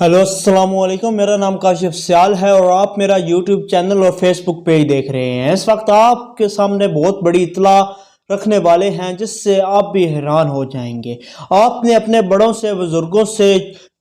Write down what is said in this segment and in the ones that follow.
Hello अस्सलाम वालेकुम। मेरा नाम काशिफ सियाल है और आप मेरा यूट्यूब चैनल और फेसबुक पेज देख रहे हैं। इस वक्त आपके सामने बहुत बड़ी इत्तला रखने वाले हैं जिससे आप भी हैरान हो जाएंगे। आपने अपने बड़ों से, बुजुर्गों से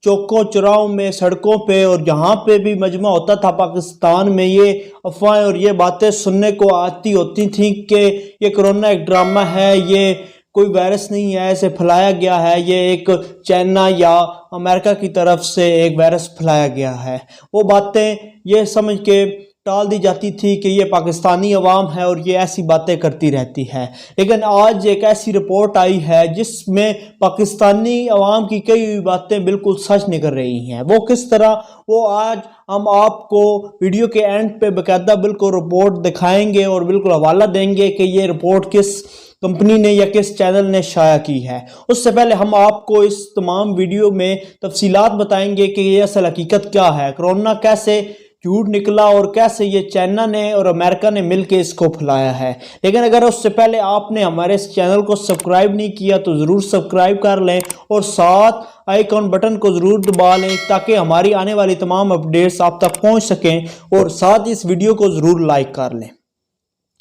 चौकों चौराहों में, सड़कों पे और जहाँ पे भी मजमा होता था पाकिस्तान में, ये अफवाहें और ये बातें सुनने को आती होती थी कि ये कोरोना एक ड्रामा है, ये कोई वायरस नहीं है, इसे फैलाया गया है, ये एक चाइना या अमेरिका की तरफ से एक वायरस फैलाया गया है। वो बातें ये समझ के टाल दी जाती थी कि ये पाकिस्तानी अवाम है और ये ऐसी बातें करती रहती है। लेकिन आज एक ऐसी रिपोर्ट आई है जिसमें पाकिस्तानी अवाम की कई बातें बिल्कुल सच निकल रही हैं। वो किस तरह, वो आज हम आपको वीडियो के एंड पे बाकायदा बिल्कुल रिपोर्ट दिखाएंगे और बिल्कुल हवाला देंगे कि ये रिपोर्ट किस कंपनी ने या किस चैनल ने शाया की है। उससे पहले हम आपको इस तमाम वीडियो में तफसीलात बताएंगे कि ये असल हकीकत क्या है, कोरोना कैसे झूठ निकला और कैसे ये चाइना ने और अमेरिका ने मिलकर इसको फैलाया है। लेकिन अगर उससे पहले आपने हमारे इस चैनल को सब्सक्राइब नहीं किया तो ज़रूर सब्सक्राइब कर लें और साथ आइकॉन बटन को ज़रूर दबा लें ताकि हमारी आने वाली तमाम अपडेट्स आप तक पहुंच सकें, और साथ इस वीडियो को ज़रूर लाइक कर लें।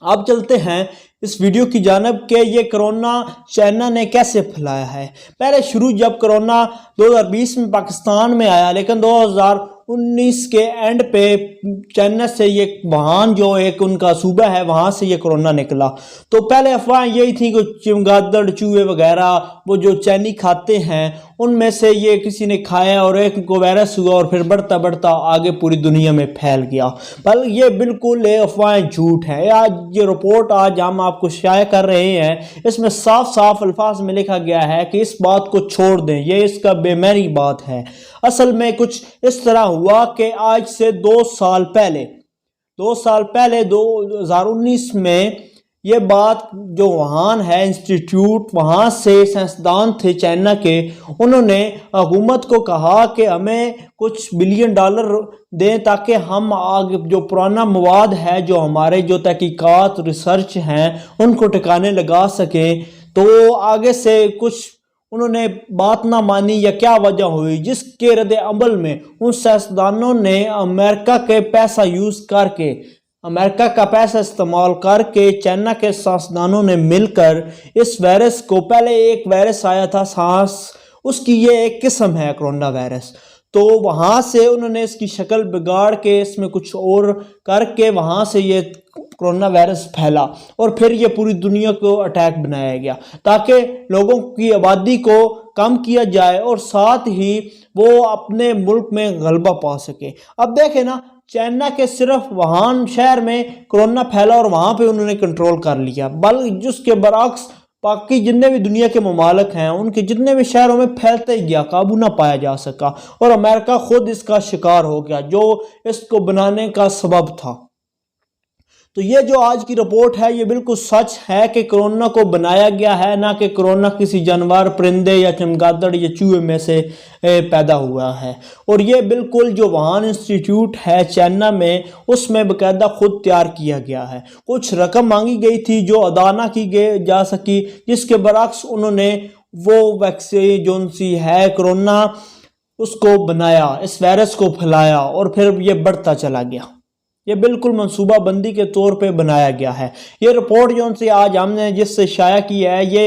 अब चलते हैं इस वीडियो की जानब के ये कोरोना चाइना ने कैसे फैलाया है। पहले शुरू जब कोरोना 2020 में पाकिस्तान में आया, लेकिन 2019 के एंड पे चाइना से ये वुहान जो एक उनका सूबा है वहाँ से ये कोरोना निकला। तो पहले अफवाह यही थी कि चमगादड़, चूहे वगैरह वो जो चाइनी खाते हैं उनमें से ये किसी ने खाया और एक को वायरस हुआ और फिर बढ़ता बढ़ता आगे पूरी दुनिया में फैल गया। पर ये बिल्कुल अफवाहें झूठ हैं। आज ये रिपोर्ट आज हम आपको शाया कर रहे हैं, इसमें साफ साफ अल्फाज में लिखा गया है कि इस बात को छोड़ दें, ये इसका बेमानी बात है। असल में कुछ इस तरह हुआ कि आज से 2 साल पहले 2019 में ये बात जो वुहान है इंस्टीट्यूट, वहाँ से साइंसदान थे चाइना के, उन्होंने हुकूमत को कहा कि हमें कुछ बिलियन डॉलर दें ताकि हम आगे जो पुराना मवाद है, जो हमारे जो तहकीकात रिसर्च हैं उनको ठिकाने लगा सकें। तो आगे से कुछ उन्होंने बात ना मानी या क्या वजह हुई, जिसके रद्द अमल में उन साइंसदानों ने अमेरिका के पैसा यूज़ करके, अमेरिका का पैसा इस्तेमाल करके चाइना के साइंसदानों ने मिलकर इस वायरस को, पहले एक वायरस आया था सांस, उसकी ये एक किस्म है कोरोना वायरस, तो वहाँ से उन्होंने इसकी शक्ल बिगाड़ के इसमें कुछ और करके वहाँ से ये कोरोना वायरस फैला और फिर ये पूरी दुनिया को अटैक बनाया गया ताकि लोगों की आबादी को कम किया जाए और साथ ही वो अपने मुल्क में गलबा पा सके। अब देखें ना, चाइना के सिर्फ वुहान शहर में कोरोना फैला और वहाँ पे उन्होंने कंट्रोल कर लिया, बल्कि जिसके बरअक्स बाकी जितने भी दुनिया के ममालिक हैं उनके जितने भी शहरों में फैलते ही गया, काबू ना पाया जा सका और अमेरिका खुद इसका शिकार हो गया जो इसको बनाने का सबब था। तो ये जो आज की रिपोर्ट है ये बिल्कुल सच है कि कोरोना को बनाया गया है, ना कि कोरोना किसी जानवर, परिंदे या चमगादड़ या चूहे में से पैदा हुआ है। और ये बिल्कुल जो वुहान इंस्टीट्यूट है चाइना में, उसमें बाकायदा खुद तैयार किया गया है। कुछ रकम मांगी गई थी जो अदा ना की जा सकी, जिसके बरअक्स उन्होंने वो वैक्सीन जो सी है कोरोना उसको बनाया, इस वायरस को फैलाया और फिर ये बढ़ता चला गया। ये बिल्कुल मंसूबा बंदी के तौर पे बनाया गया है। ये रिपोर्ट जो से आज हमने जिससे शाया की है, ये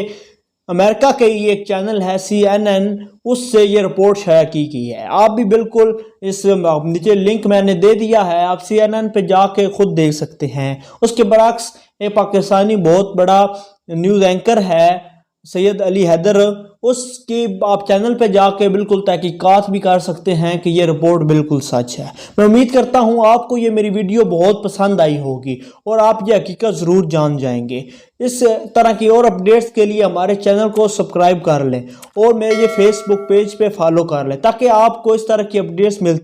अमेरिका के ही एक चैनल है CNN, उससे ये रिपोर्ट शाया की गई है। आप भी बिल्कुल इस नीचे लिंक मैंने दे दिया है, आप CNN पे जाके खुद देख सकते हैं। उसके बरअक्स एक पाकिस्तानी बहुत बड़ा न्यूज़ एंकर है सैयद अली हैदर, उसकी आप चैनल पे जाके बिल्कुल तहकीकात भी कर सकते हैं कि ये रिपोर्ट बिल्कुल सच है। मैं उम्मीद करता हूँ आपको ये मेरी वीडियो बहुत पसंद आई होगी और आप ये हकीकत ज़रूर जान जाएंगे। इस तरह की और अपडेट्स के लिए हमारे चैनल को सब्सक्राइब कर लें और मेरे ये फेसबुक पेज पे फॉलो कर लें ताकि आपको इस तरह की अपडेट्स मिलती